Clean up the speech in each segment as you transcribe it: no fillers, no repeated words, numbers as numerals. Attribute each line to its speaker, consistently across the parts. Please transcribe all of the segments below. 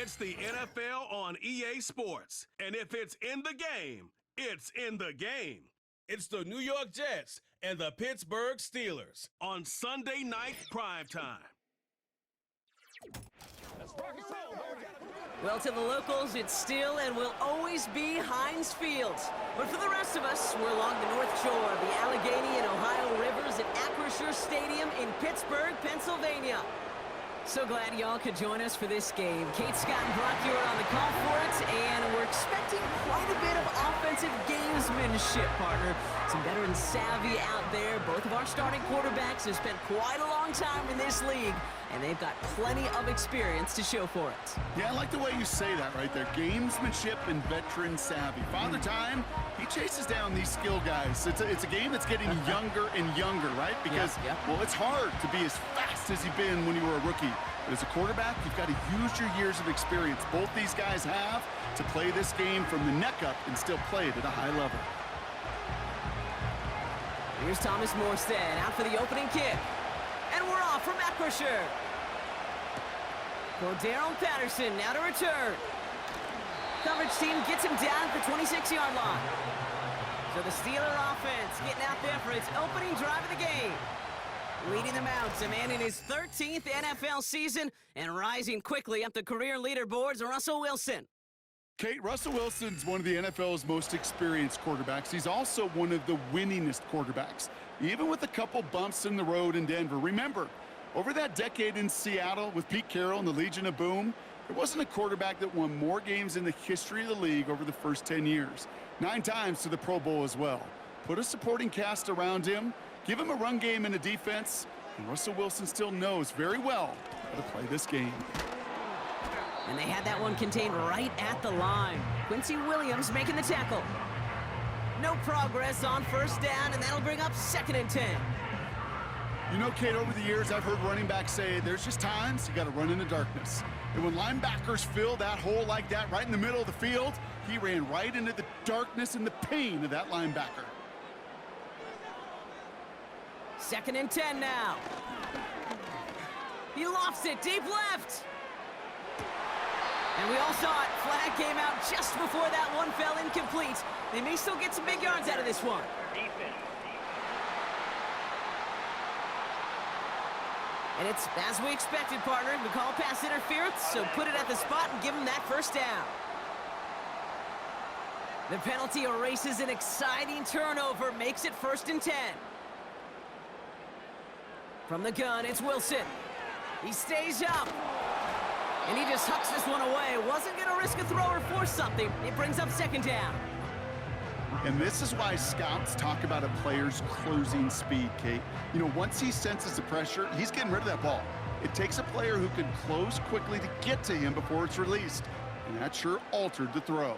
Speaker 1: It's the NFL on EA Sports. And if it's in the game, it's in the game. It's the New York Jets and the Pittsburgh Steelers on Sunday night primetime.
Speaker 2: Well, to the locals, it's still and will always be Heinz Field. But for the rest of us, we're along the North Shore, the Allegheny and Ohio Rivers at Acrisure Stadium in Pittsburgh, Pennsylvania. So glad y'all could join us for this game. Kate, Scott, and Brock, you are on the call for it, and we're expecting quite a bit of offensive gamesmanship, partner. Some veteran savvy out there. Both of our starting quarterbacks have spent quite a long time in this league, and they've got plenty of experience to show for it.
Speaker 3: Yeah, I like the way you say that right there. Gamesmanship and veteran savvy. Father Time, he chases down these skill guys. It's a game that's getting younger and younger, right? Because, well, it's hard to be as fast as you've been when you were a rookie. But as a quarterback, you've got to use your years of experience. Both these guys have to play this game from the neck up and still play it at a high level.
Speaker 2: Here's Thomas Morstead out for the opening kick. And we're off from Acrisure. Cordero Patterson now to return. Coverage team gets him down at the 26-yard line. So the Steeler offense getting out there for its opening drive of the game. Leading them out, a man in his 13th NFL season and rising quickly up the career leaderboards, Russell Wilson.
Speaker 3: Kate, Russell Wilson's one of the NFL's most experienced quarterbacks. He's also one of the winningest quarterbacks, even with a couple bumps in the road in Denver. Remember, over that decade in Seattle with Pete Carroll and the Legion of Boom, there wasn't a quarterback that won more games in the history of the league over the first 10 years. 9 times to the Pro Bowl as well. Put a supporting cast around him, give him a run game and a defense, and Russell Wilson still knows very well how to play this game.
Speaker 2: And they had that one contained right at the line. Quincy Williams making the tackle. No progress on first down, and that'll bring up 2nd and 10.
Speaker 3: You know, Kate, over the years, I've heard running backs say there's just times you got to run in the darkness. And when linebackers fill that hole like that right in the middle of the field, he ran right into the darkness and the pain of that linebacker.
Speaker 2: 2nd and 10 now. He lofts it deep left. And we all saw it. Flag came out just before that one fell incomplete. They may still get some big yards out of this one. And it's as we expected, partner. We call pass interference, so put it at the spot and give him that first down. The penalty erases an exciting turnover, makes it 1st and 10. From the gun, it's Wilson. He stays up. And he just hucks this one away. Wasn't going to risk a throw or force something. It brings up 2nd down.
Speaker 3: And this is why scouts talk about a player's closing speed, Kate. You know, once he senses the pressure, he's getting rid of that ball. It takes a player who can close quickly to get to him before it's released. And that sure altered the throw.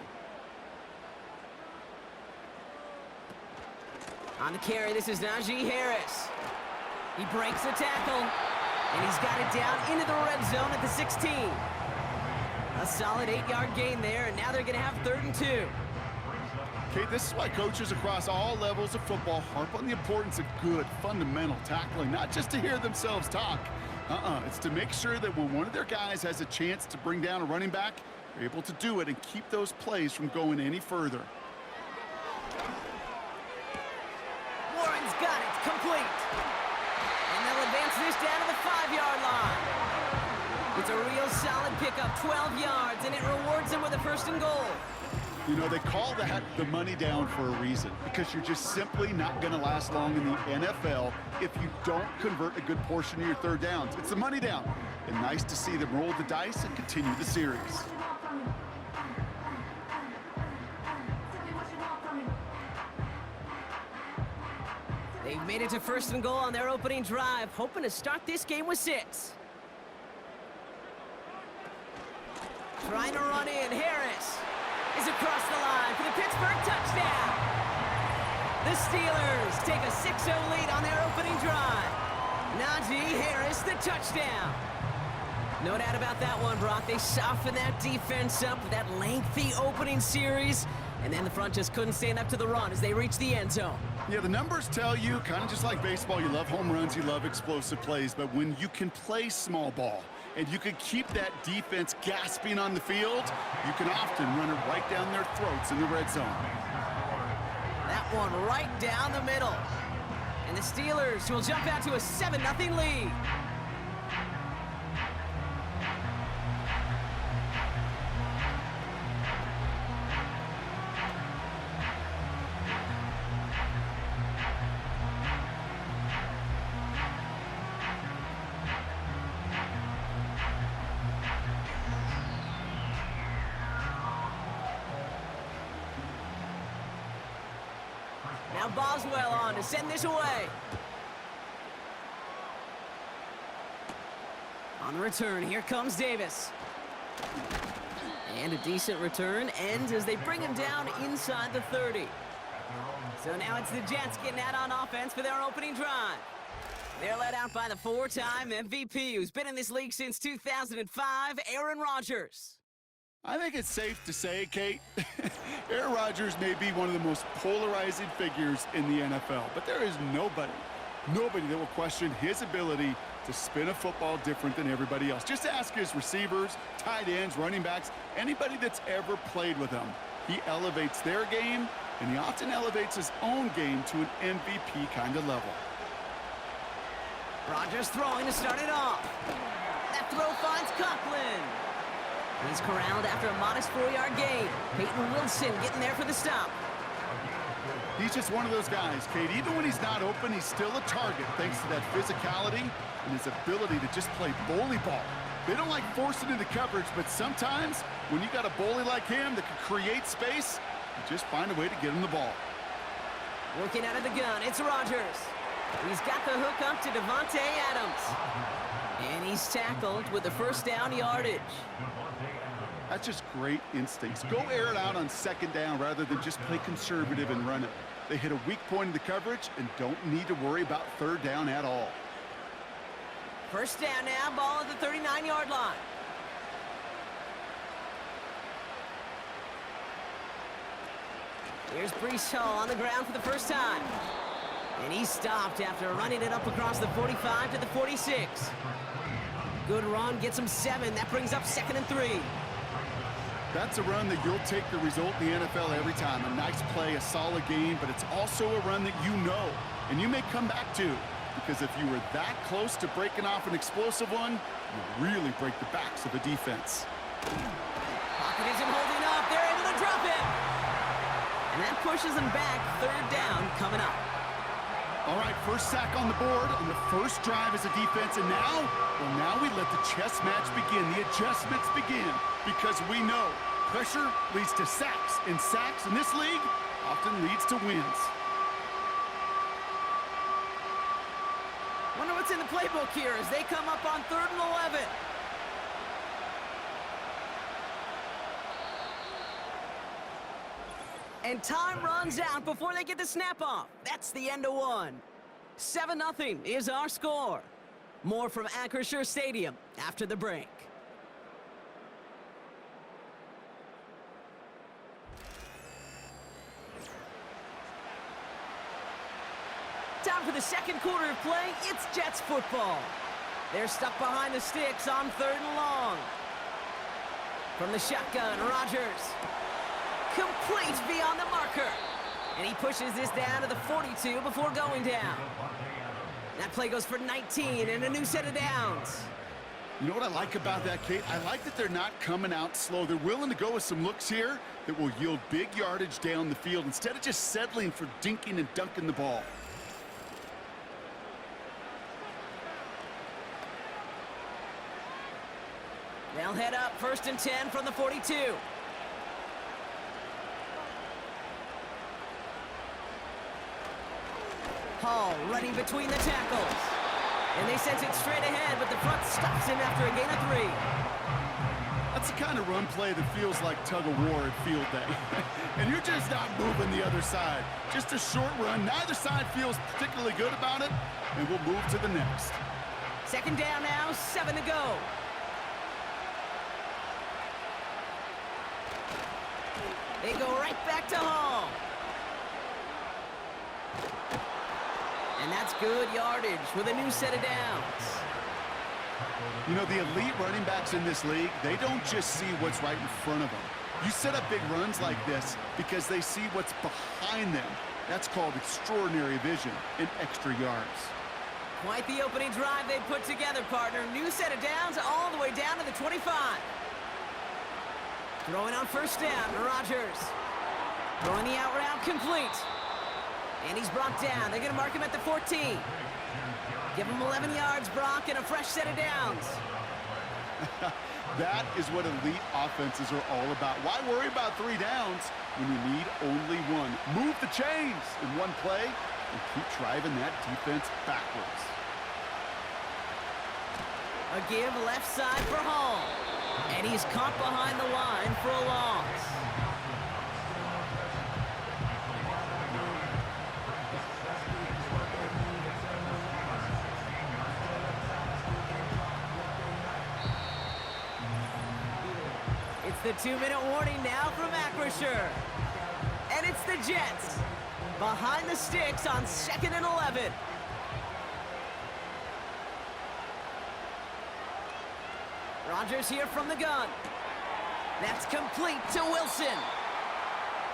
Speaker 2: On the carry, this is Najee Harris. He breaks the tackle. And he's got it down into the red zone at the 16. A solid 8-yard gain there, and now they're going to have 3rd and 2.
Speaker 3: Okay, this is why coaches across all levels of football harp on the importance of good, fundamental tackling, not just to hear themselves talk. It's to make sure that when one of their guys has a chance to bring down a running back, they're able to do it and keep those plays from going any further.
Speaker 2: Warren's got it, complete. Advance this down to the 5-yard line. It's a real solid pickup, 12 yards, and it rewards him with a 1st and goal.
Speaker 3: You know, they call that the money down for a reason, because you're just simply not going to last long in the NFL if you don't convert a good portion of your 3rd downs. It's the money down. And nice to see them roll the dice and continue the series.
Speaker 2: They've made it to 1st and goal on their opening drive, hoping to start this game with 6. Trying to run in, Harris is across the line for the Pittsburgh touchdown. The Steelers take a 6-0 lead on their opening drive. Najee Harris, the touchdown. No doubt about that one, Brock. They softened that defense up with that lengthy opening series, and then the front just couldn't stand up to the run as they reached the end zone.
Speaker 3: Yeah, the numbers tell you, kind of just like baseball, you love home runs, you love explosive plays, but when you can play small ball, and you can keep that defense gasping on the field, you can often run it right down their throats in the red zone.
Speaker 2: That one right down the middle. And the Steelers will jump out to a 7-0 lead. Now Boswell on to send this away. On the return, here comes Davis. And a decent return ends as they bring him down inside the 30. So now it's the Jets getting out on offense for their opening drive. They're led out by the 4-time MVP who's been in this league since 2005, Aaron Rodgers.
Speaker 3: I think it's safe to say, Kate, Aaron Rodgers may be one of the most polarizing figures in the NFL, but there is nobody that will question his ability to spin a football different than everybody else. Just ask his receivers, tight ends, running backs, anybody that's ever played with him. He elevates their game, and he often elevates his own game to an MVP kind of level.
Speaker 2: Rodgers throwing to start it off. That throw finds Coughlin. He's corralled after a modest 4-yard gain. Peyton Wilson getting there for the stop.
Speaker 3: He's just one of those guys, Kate. Even when he's not open, he's still a target thanks to that physicality and his ability to just play bully ball. They don't like forcing into coverage, but sometimes when you got a bully like him that can create space, you just find a way to get him the ball.
Speaker 2: Working out of the gun, it's Rodgers. He's got the hook up to Devontae Adams. And he's tackled with the first down yardage.
Speaker 3: That's just great instincts. Go air it out on second down rather than just play conservative and run it. They hit a weak point in the coverage and don't need to worry about third down at all.
Speaker 2: First down now, ball at the 39-yard line. Here's Breece Hall on the ground for the first time. And he stopped after running it up across the 45 to the 46. Good run, gets him 7. That brings up 2nd and 3.
Speaker 3: That's a run that you'll take the result in the NFL every time. A nice play, a solid game, but it's also a run that you know and you may come back to. Because if you were that close to breaking off an explosive one, you really break the backs of a defense.
Speaker 2: Pocket isn't holding up. They're able to drop it. And that pushes them back. Third down coming up.
Speaker 3: All right, first sack on the board on the first drive as a defense, and now we let the chess match begin, the adjustments begin, because we know pressure leads to sacks, and sacks in this league often leads to wins.
Speaker 2: Wonder what's in the playbook here as they come up on 3rd and 11. And time runs out before they get the snap off. That's the end of one. 7-0 is our score. More from Acrisure Stadium after the break. Time for the second quarter of play. It's Jets football. They're stuck behind the sticks on 3rd and long. From the shotgun, Rodgers. Complete beyond the marker. And he pushes this down to the 42 before going down. That play goes for 19 and a new set of downs.
Speaker 3: You know what I like about that, Kate? I like that they're not coming out slow. They're willing to go with some looks here that will yield big yardage down the field instead of just settling for dinking and dunking the ball.
Speaker 2: They'll head up 1st and 10 from the 42. Hall running between the tackles. And they sent it straight ahead, but the front stops him after a gain of 3.
Speaker 3: That's the kind of run play that feels like tug-of-war at field day. And you're just not moving the other side. Just a short run. Neither side feels particularly good about it, and we'll move to the next.
Speaker 2: 2nd down now, 7 to go. They go right back to Hall. And that's good yardage with a new set of downs.
Speaker 3: You know, the elite running backs in this league, they don't just see what's right in front of them. You set up big runs like this because they see what's behind them. That's called extraordinary vision and extra yards.
Speaker 2: Quite the opening drive they put together, partner. New set of downs all the way down to the 25. Throwing on first down, Rodgers. Throwing the out route complete. And he's brought down. They're going to mark him at the 14. Give him 11 yards, Brock, and a fresh set of downs.
Speaker 3: That is what elite offenses are all about. Why worry about 3 downs when you need only one? Move the chains in one play and keep driving that defense backwards.
Speaker 2: A give left side for Hall. And he's caught behind the line for a loss. It's the 2-minute warning now from Acrisure. And it's the Jets behind the sticks on 2nd and 11. Rodgers here from the gun. That's complete to Wilson.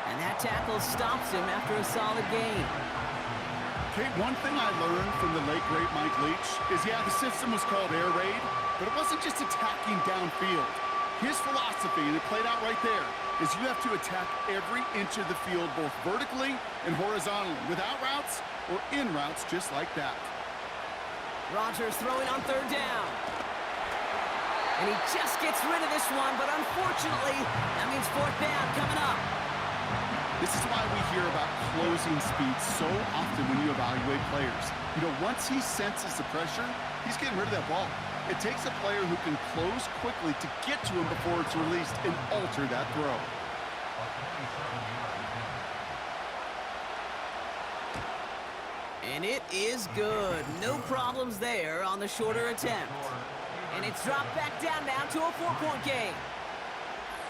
Speaker 2: And that tackle stops him after a solid gain.
Speaker 3: Okay, one thing I learned from the late, great Mike Leach is, yeah, the system was called air raid, but it wasn't just attacking downfield. His philosophy, and it played out right there, is you have to attack every inch of the field, both vertically and horizontally, with out routes or in routes just like that.
Speaker 2: Rodgers throwing on 3rd down. And he just gets rid of this one, but unfortunately, that means 4th down coming up.
Speaker 3: This is why we hear about closing speed so often when you evaluate players. You know, once he senses the pressure, he's getting rid of that ball. It takes a player who can close quickly to get to him before it's released and alter that throw.
Speaker 2: And it is good. No problems there on the shorter attempt. And it's dropped back down now to a 4-point game.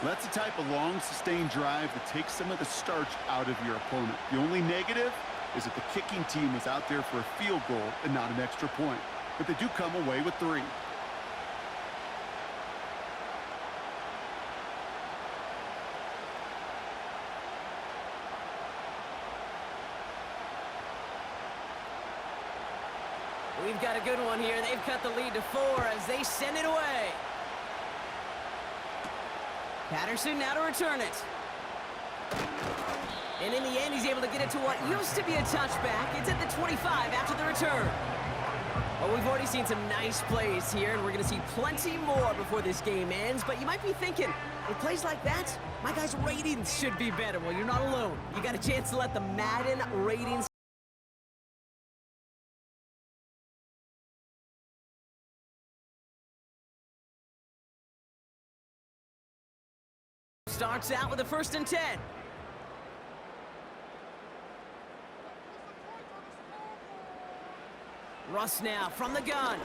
Speaker 3: That's the type of long, sustained drive that takes some of the starch out of your opponent. The only negative is that the kicking team was out there for a field goal and not an extra point. But they do come away with 3.
Speaker 2: We've got a good one here. They've cut the lead to 4 as they send it away. Patterson now to return it. And in the end, he's able to get it to what used to be a touchback. It's at the 25 after the return. Well, we've already seen some nice plays here, and we're going to see plenty more before this game ends. But you might be thinking, with plays like that, my guys' ratings should be better. Well, you're not alone. You got a chance to let the Madden ratings starts out with a 1st and 10. Russ now from the gun.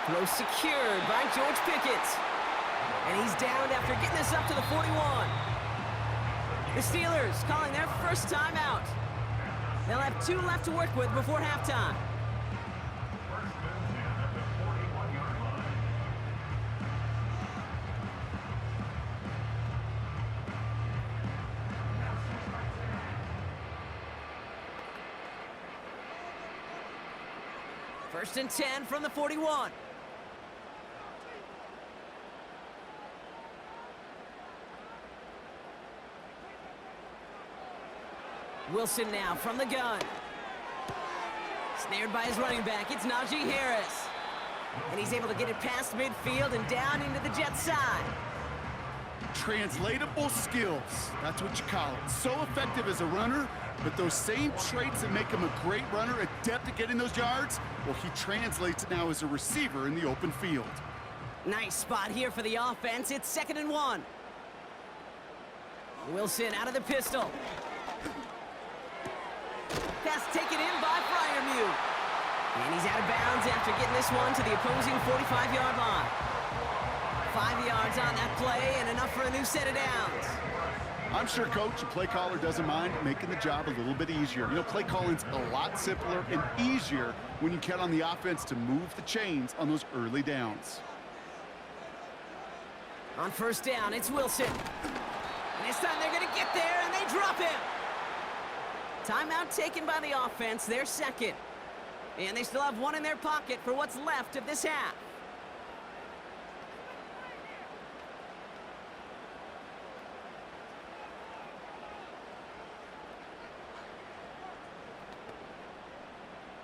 Speaker 2: Throw secured by George Pickett. And he's downed after getting this up to the 41. The Steelers calling their first timeout. They'll have 2 left to work with before halftime. First and 10 from the 41. Wilson now from the gun. Snared by his running back, it's Najee Harris. And he's able to get it past midfield and down into the Jets side.
Speaker 3: Translatable skills, that's what you call it. So effective as a runner, but those same traits that make him a great runner, adept at getting those yards, well, he translates it now as a receiver in the open field.
Speaker 2: Nice spot here for the offense. It's 2nd and 1. Wilson out of the pistol. Pass taken in by Freiermuth. And he's out of bounds after getting this one to the opposing 45-yard line. 5 yards on that play and enough for a new set of downs.
Speaker 3: I'm sure coach and play caller doesn't mind making the job a little bit easier. You know, play calling's a lot simpler and easier when you count on the offense to move the chains on those early downs.
Speaker 2: On first down, it's Wilson. And this time they're going to get there, and they drop him. Timeout taken by the offense, their second. And they still have one in their pocket for what's left of this half.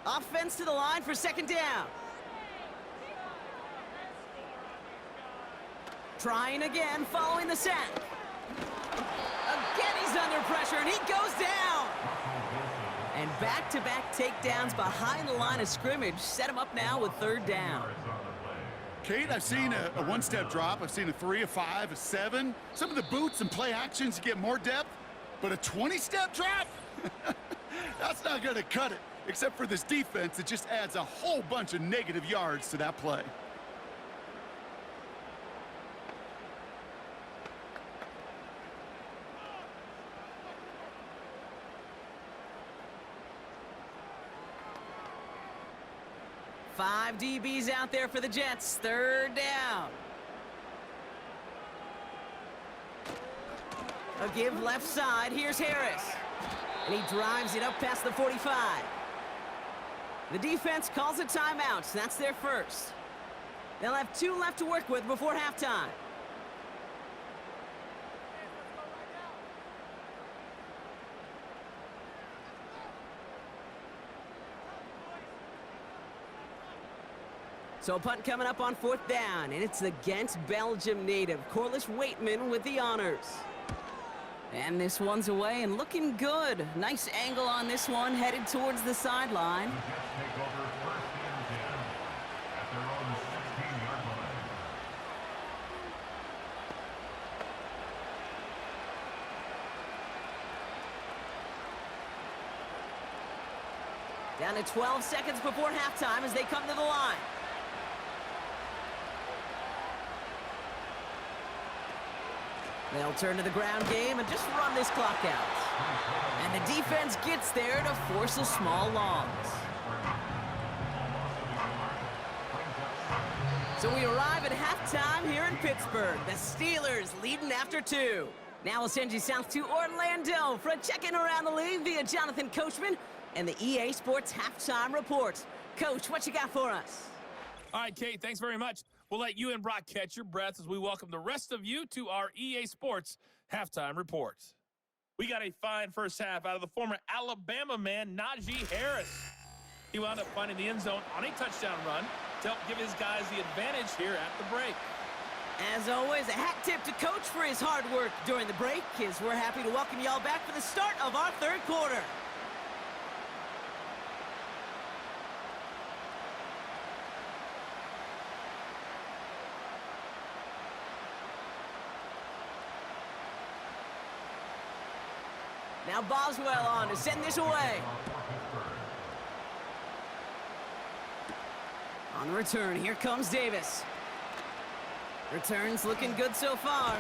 Speaker 2: Offense to the line for second down. Trying again, following the sack. Again, he's under pressure, and he goes down. And back-to-back takedowns behind the line of scrimmage set him up now with third down.
Speaker 3: Kate, I've seen a one-step drop. I've seen a 3, a 5, a 7. Some of the boots and play actions get more depth, but a 20-step drop? That's not going to cut it. Except for this defense, it just adds a whole bunch of negative yards to that play.
Speaker 2: Five DBs out there for the Jets. Third down. A give left side. Here's Harris. And he drives it up past the 45. The defense calls a timeout. That's their first. They'll have 2 left to work with before halftime. So a punt coming up on fourth down, and it's against Belgium native Corliss Waitman with the honors. And this one's away and looking good. Nice angle on this one, headed towards the sideline. Down to 12 seconds before halftime as they come to the line. They'll turn to the ground game and just run this clock out. And the defense gets there to force a small loss. So we arrive at halftime here in Pittsburgh. The Steelers leading after 2. Now we'll send you south to Orlando for a check-in around the league via Jonathan Coachman and the EA Sports Halftime Report. Coach, what you got for us?
Speaker 4: All right, Kate, thanks very much. We'll let you and Brock catch your breath as we welcome the rest of you to our EA Sports Halftime Report. We got a fine first half out of the former Alabama man, Najee Harris. He wound up finding the end zone on a touchdown run to help give his guys the advantage here at the break.
Speaker 2: As always, a hat tip to Coach for his hard work during the break, as we're happy to welcome y'all back for the start of our third quarter. Now Boswell on to send this away. On the return, here comes Davis. Returns looking good so far.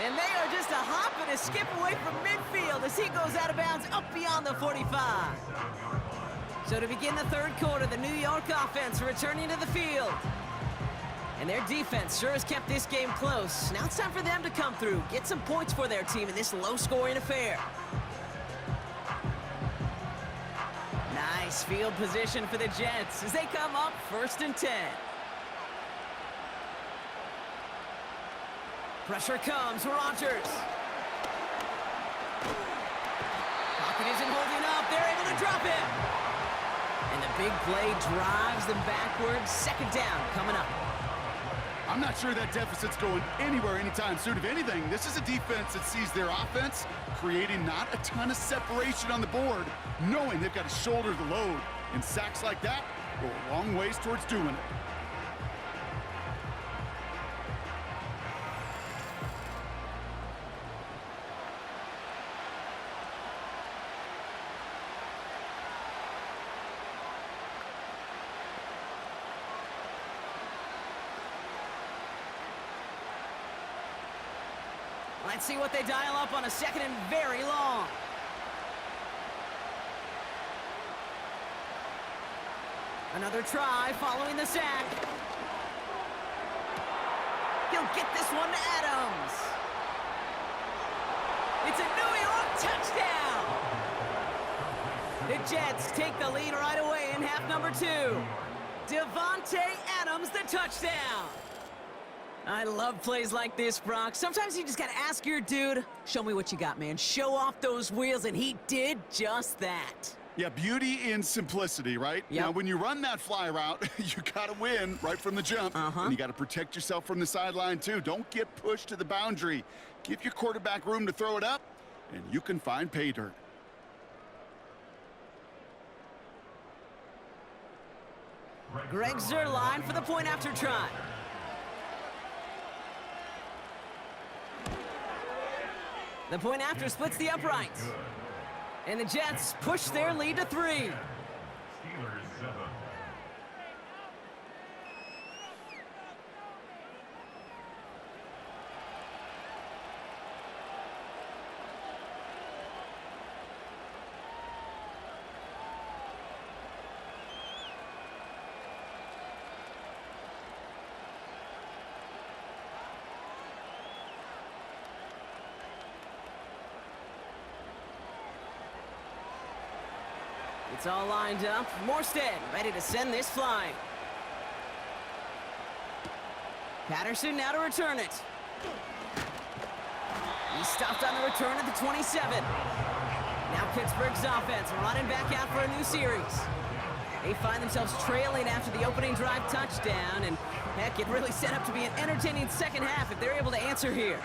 Speaker 2: And they are just a hop and a skip away from midfield as he goes out of bounds up beyond the 45. So to begin the third quarter, the New York offense returning to the field. And their defense sure has kept this game close. Now it's time for them to come through, get some points for their team in this low-scoring affair. Nice field position for the Jets as they come up 1st and 10. Pressure comes, Rodgers. Pocket isn't holding up, they're able to drop it. And the big play drives them backwards. Second down coming up.
Speaker 3: I'm not sure that deficit's going anywhere anytime soon. If anything, this is a defense that sees their offense creating not a ton of separation on the board, knowing they've got to shoulder the load. And sacks like that go a long ways towards doing it.
Speaker 2: Let's see what they dial up on a second and very long. Another try following the sack. He'll get this one to Adams. It's a New York touchdown. The Jets take the lead right away in half number 2. Devontae Adams, the touchdown. I love plays like this, Brock. Sometimes you just got to ask your dude, show me what you got, man. Show off those wheels, and he did just that.
Speaker 3: Yeah, beauty in simplicity, right?
Speaker 2: Yep.
Speaker 3: Now, when you run that fly route, you got to win right from the jump. And you got to protect yourself from the sideline, too. Don't get pushed to the boundary. Give your quarterback room to throw it up, and you can find pay dirt.
Speaker 2: Greg Zuerlein for the point after try. The point after splits the uprights. And the Jets push their lead to 3. It's all lined up. Morstead ready to send this flying. Patterson now to return it. He stopped on the return at the 27. Now Pittsburgh's offense running back out for a new series. They find themselves trailing after the opening drive touchdown, and heck, it really set up to be an entertaining second half if they're able to answer here.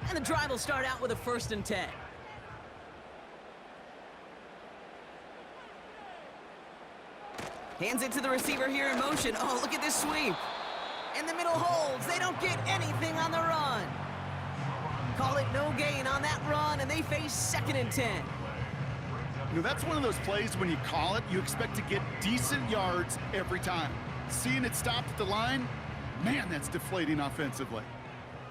Speaker 2: And the drive will start out with a 1st and 10. Hands it to the receiver here in motion. Oh, look at this sweep. And the middle holds. They don't get anything on the run. Call it no gain on that run, and they face 2nd and 10.
Speaker 3: You know, that's one of those plays when you call it, you expect to get decent yards every time. Seeing it stop at the line, man, that's deflating offensively.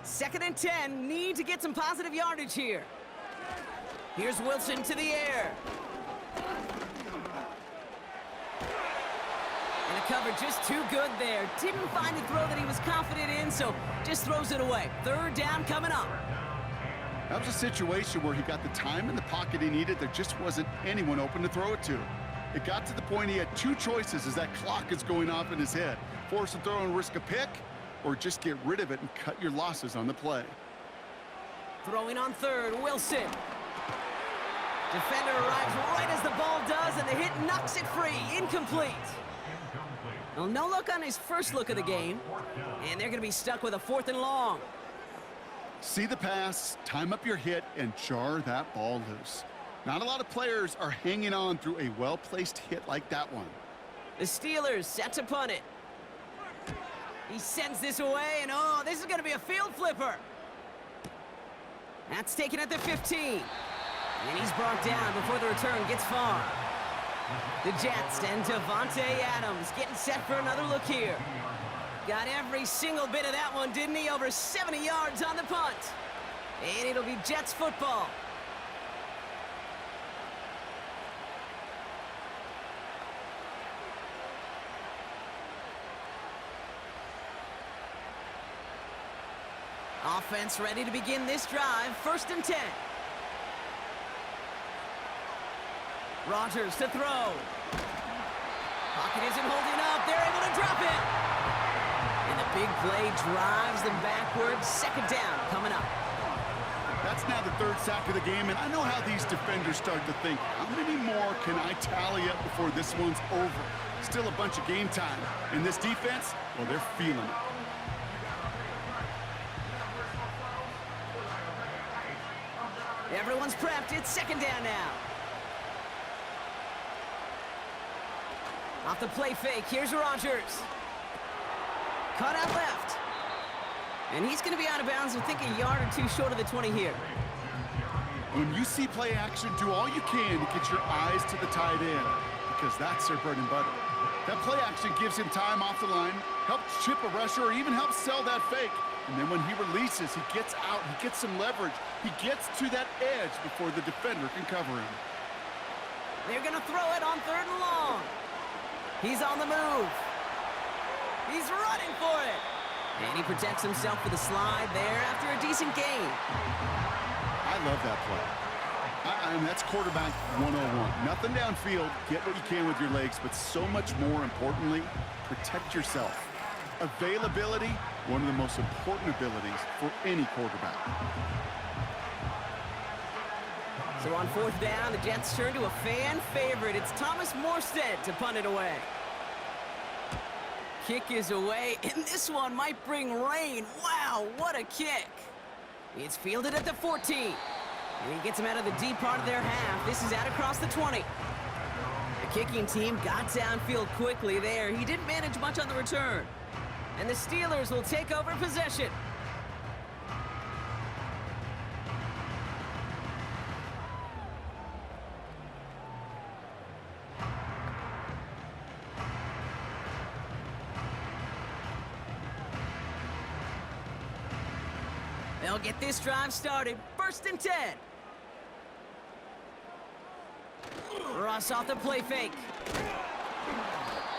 Speaker 2: 2nd and 10, need to get some positive yardage here. Here's Wilson to the air. And the cover just too good there. Didn't find the throw that he was confident in, so just throws it away. 3rd down coming up.
Speaker 3: That was a situation where he got the time in the pocket he needed. There just wasn't anyone open to throw it to. It got to the point he had 2 choices as that clock is going off in his head. Force a throw and risk a pick, or just get rid of it and cut your losses on the play.
Speaker 2: Throwing on 3rd, Wilson. Defender arrives right as the ball does, and the hit knocks it free. Incomplete. Well, no look on his first look of the game, and they're going to be stuck with a 4th and long.
Speaker 3: See the pass, time up your hit, and jar that ball loose. Not a lot of players are hanging on through a well-placed hit like that one.
Speaker 2: The Steelers set to punt it. He sends this away, and oh, this is going to be a field flipper. That's taken at the 15. And he's brought down before the return gets far. The Jets and Devontae Adams getting set for another look here. Got every single bit of that one, didn't he? Over 70 yards on the punt. And it'll be Jets football. Offense ready to begin this drive. 1st and 10. Rodgers to throw. Pocket isn't holding up. They're able to drop it. And the big play drives them backwards. 2nd down coming up.
Speaker 3: That's now the 3rd sack of the game, and I know how these defenders start to think, how many more can I tally up before this one's over? Still a bunch of game time. And this defense, well, they're feeling it.
Speaker 2: Everyone's prepped. It's 2nd down now. Off the play fake, here's Rodgers. Cut out left. And he's going to be out of bounds, I think a yard or 2 short of the 20 here.
Speaker 3: When you see play action, do all you can to get your eyes to the tight end, because that's their bread and butter. That play action gives him time off the line, helps chip a rusher, or even helps sell that fake. And then when he releases, he gets out, he gets some leverage. He gets to that edge before the defender can cover him.
Speaker 2: They're going to throw it on 3rd and long. He's on the move. He's running for it. And he protects himself for the slide there after a decent gain.
Speaker 3: I love that play. I mean, that's quarterback 101. Nothing downfield, get what you can with your legs, but so much more importantly, protect yourself. Availability, one of the most important abilities for any quarterback.
Speaker 2: So on 4th down, the Jets turn to a fan favorite. It's Thomas Morstead to punt it away. Kick is away, and this one might bring rain. Wow, what a kick. It's fielded at the 14. And he gets him out of the deep part of their half. This is out across the 20. The kicking team got downfield quickly there. He didn't manage much on the return. And the Steelers will take over possession. They'll get this drive started. 1st and 10. Ross off the play fake.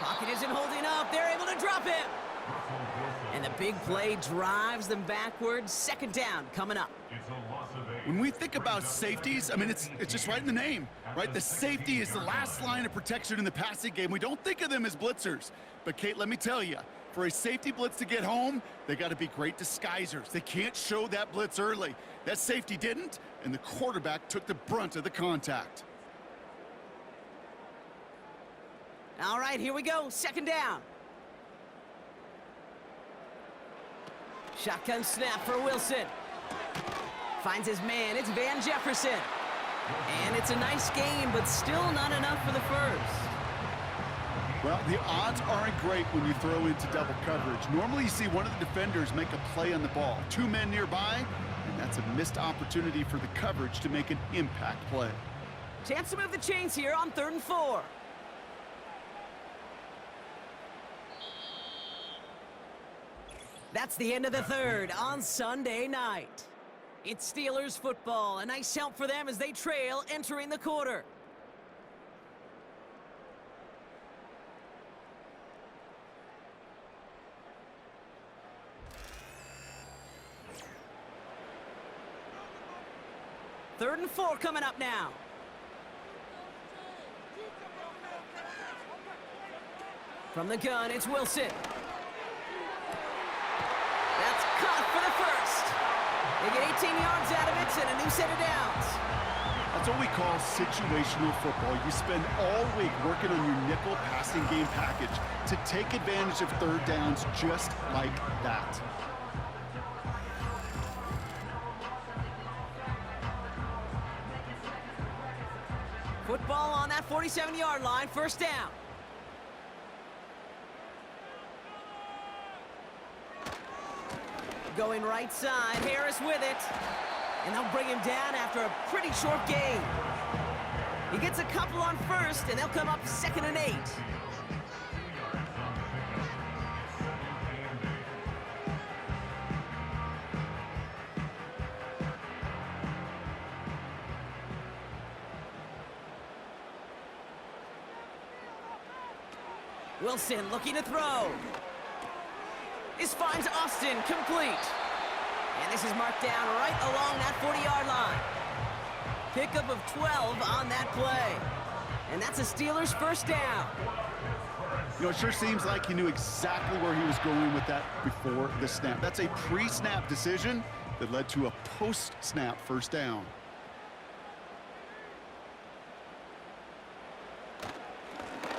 Speaker 2: Pocket isn't holding up. They're able to drop him. And the big play drives them backwards. 2nd down coming up.
Speaker 3: When we think about safeties, I mean, it's just right in the name, right? The safety is the last line of protection in the passing game. We don't think of them as blitzers. But, Kate, let me tell you, for a safety blitz to get home, they got to be great disguisers. They can't show that blitz early. That safety didn't, and the quarterback took the brunt of the contact.
Speaker 2: All right, here we go. 2nd down. Shotgun snap for Wilson. Finds his man. It's Van Jefferson. And it's a nice game, but still not enough for the first.
Speaker 3: Well, the odds aren't great when you throw into double coverage. Normally you see one of the defenders make a play on the ball. 2 men nearby, and that's a missed opportunity for the coverage to make an impact play.
Speaker 2: Chance to move the chains here on 3rd and 4. That's the end of the 3rd on Sunday night. It's Steelers football. A nice help for them as they trail entering the quarter. Third and 4 coming up now. From the gun, it's Wilson. That's caught for the first. They get 18 yards out of it and a new set of downs.
Speaker 3: That's what we call situational football. You spend all week working on your nickel passing game package to take advantage of 3rd downs just like that.
Speaker 2: Football on that 47-yard line, 1st down. Going right side, Harris with it. And they'll bring him down after a pretty short gain. He gets a couple on 1st, and they'll come up 2nd and 8. Wilson looking to throw. This finds Austin complete. And this is marked down right along that 40-yard line. Pickup of 12 on that play. And that's a Steelers 1st down.
Speaker 3: You know, it sure seems like he knew exactly where he was going with that before the snap. That's a pre-snap decision that led to a post-snap 1st down.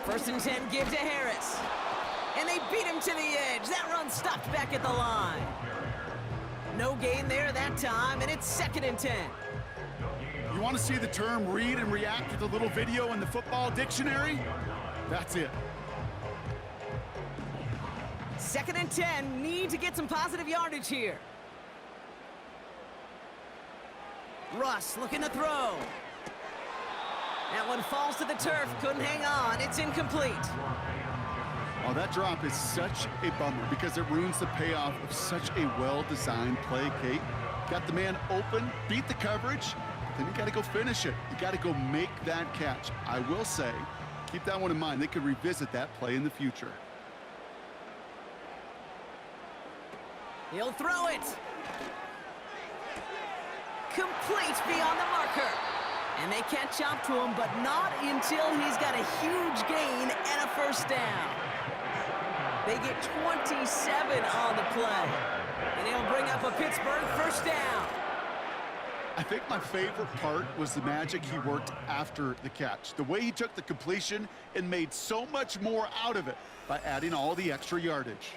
Speaker 2: First and 10 give to Harris. And they beat him to the edge. That run stopped back at the line. No gain there that time, and it's 2nd and 10.
Speaker 3: You want to see the term read and react with a little video in the football dictionary? That's it.
Speaker 2: 2nd and 10, need to get some positive yardage here. Russ looking to throw. That one falls to the turf. Couldn't hang on. It's incomplete.
Speaker 3: Oh, that drop is such a bummer because it ruins the payoff of such a well-designed play, Kate. Got the man open, beat the coverage, then you got to go finish it. You got to go make that catch. I will say, keep that one in mind. They could revisit that play in the future.
Speaker 2: He'll throw it. Complete beyond the marker. And they catch up to him, but not until he's got a huge gain and a first down. They get 27 on the play. And he'll bring up a Pittsburgh first down.
Speaker 3: I think my favorite part was the magic he worked after the catch. The way he took the completion and made so much more out of it by adding all the extra yardage.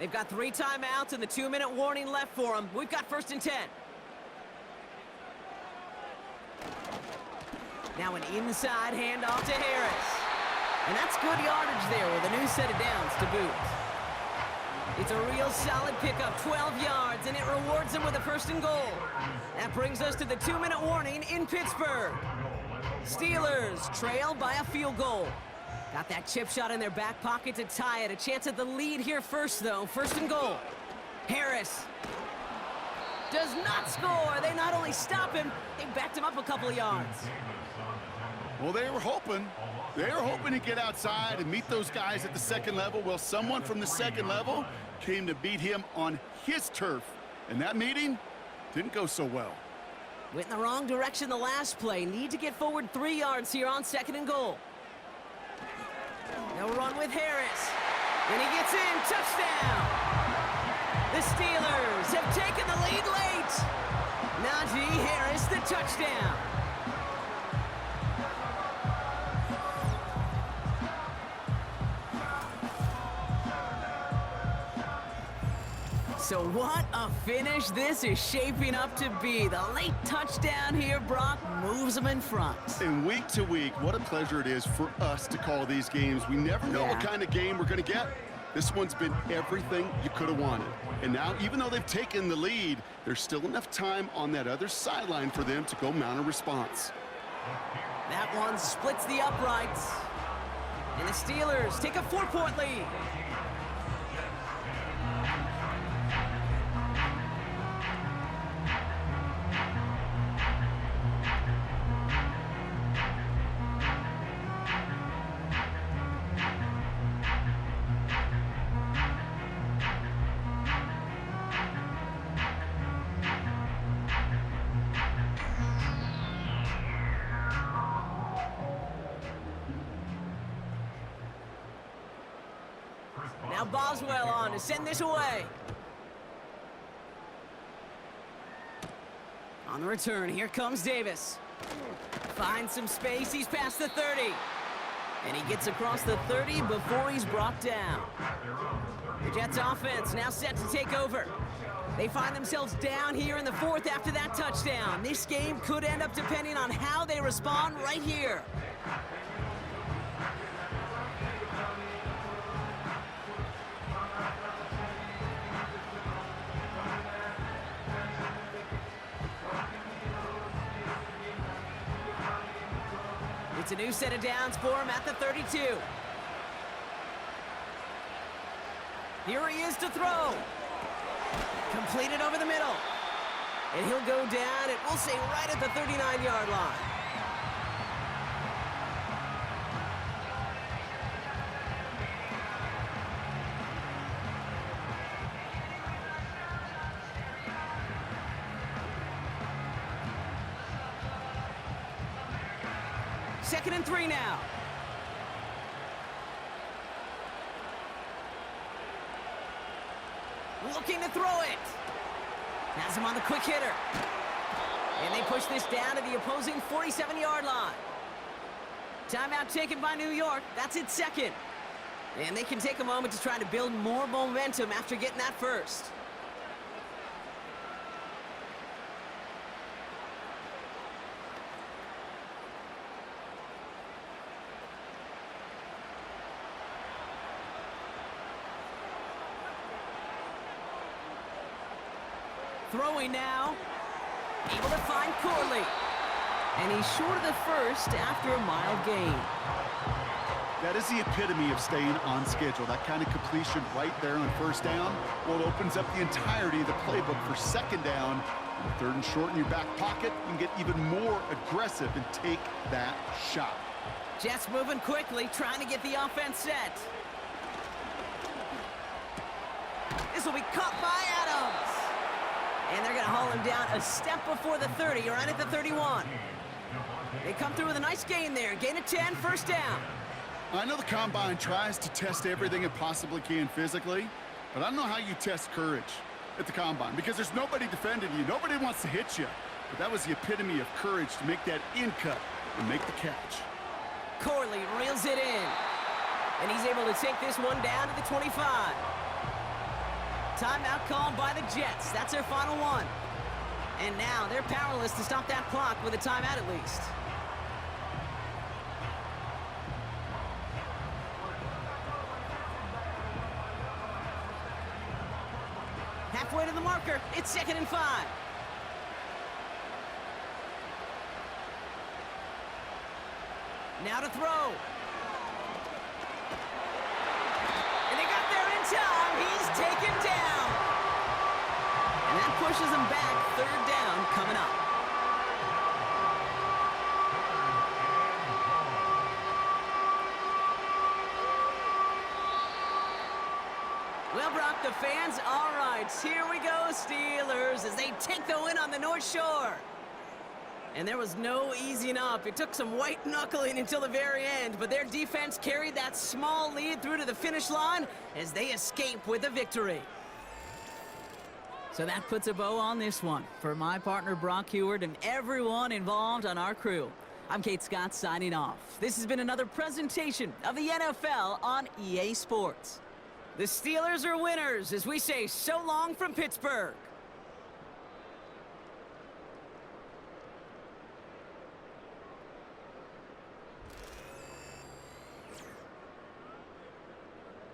Speaker 2: They've got 3 timeouts and the 2-minute warning left for them. We've got 1st and 10. Now an inside handoff to Harris. And that's good yardage there with a new set of downs to boot. It's a real solid pickup, 12 yards, and it rewards him with a 1st and goal. That brings us to the 2-minute warning in Pittsburgh. Steelers trail by a field goal. Got that chip shot in their back pocket to tie it. A chance at the lead here first, though. 1st and goal. Harris does not score. They not only stop him, they backed him up a couple of yards.
Speaker 3: Well, they were hoping to get outside and meet those guys at the second level. Well, someone from the second level came to beat him on his turf. And that meeting didn't go so well.
Speaker 2: Went in the wrong direction the last play. Need to get forward 3 yards here on 2nd and goal. They'll run with Harris. And he gets in. Touchdown! The Steelers have taken the lead late. Najee Harris, the touchdown. So what a finish this is shaping up to be. The late touchdown here, Brock, moves them in front.
Speaker 3: And week to week, what a pleasure it is for us to call these games. We never know what kind of game we're going to get. This one's been everything you could have wanted. And now, even though they've taken the lead, there's still enough time on that other sideline for them to go mount a response.
Speaker 2: That one splits the uprights. And the Steelers take a 4-point lead. Now Boswell on to send this away. On the return, here comes Davis. Finds some space, he's past the 30. And he gets across the 30 before he's brought down. The Jets offense now set to take over. They find themselves down here in the 4th after that touchdown. This game could end up depending on how they respond right here. It's a new set of downs for him at the 32. Here he is to throw. Completed over the middle. And he'll go down, and we'll say right at the 39-yard line. Second and 3 now. Looking to throw it. Has him on the quick hitter. And they push this down to the opposing 47-yard line. Timeout taken by New York. That's its second. And they can take a moment to try to build more momentum after getting that first. Throwing now. Able to find Corley. And he's short of the first after a mild gain.
Speaker 3: That is the epitome of staying on schedule. That kind of completion right there on first down, well, it opens up the entirety of the playbook for second down. And third and short in your back pocket, you can get even more aggressive and take that shot.
Speaker 2: Jets moving quickly, trying to get the offense set. This will be caught by Adams. And they're going to haul him down a step before the 30, right at the 31. They come through with a nice gain there. Gain of 10, first down.
Speaker 3: I know the Combine tries to test everything it possibly can physically, but I don't know how you test courage at the Combine because there's nobody defending you. Nobody wants to hit you. But that was the epitome of courage to make that in cut and make the catch.
Speaker 2: Corley reels it in. And he's able to take this one down to the 25. Timeout called by the Jets. That's their final one. And now they're powerless to stop that clock with a timeout at least. Halfway to the marker. It's 2nd and 5. Now to throw. And they got there in time. He's taken down. And that pushes him back. 3rd down coming up. Well, Brock, the fans, all right, here we go, Steelers, as they take the win on the North Shore. And there was no easing up. It took some white knuckling until the very end, but their defense carried that small lead through to the finish line as they escape with a victory. So that puts a bow on this one. For my partner, Brock Heward, and everyone involved on our crew, I'm Kate Scott signing off. This has been another presentation of the NFL on EA Sports. The Steelers are winners as we say so long from Pittsburgh.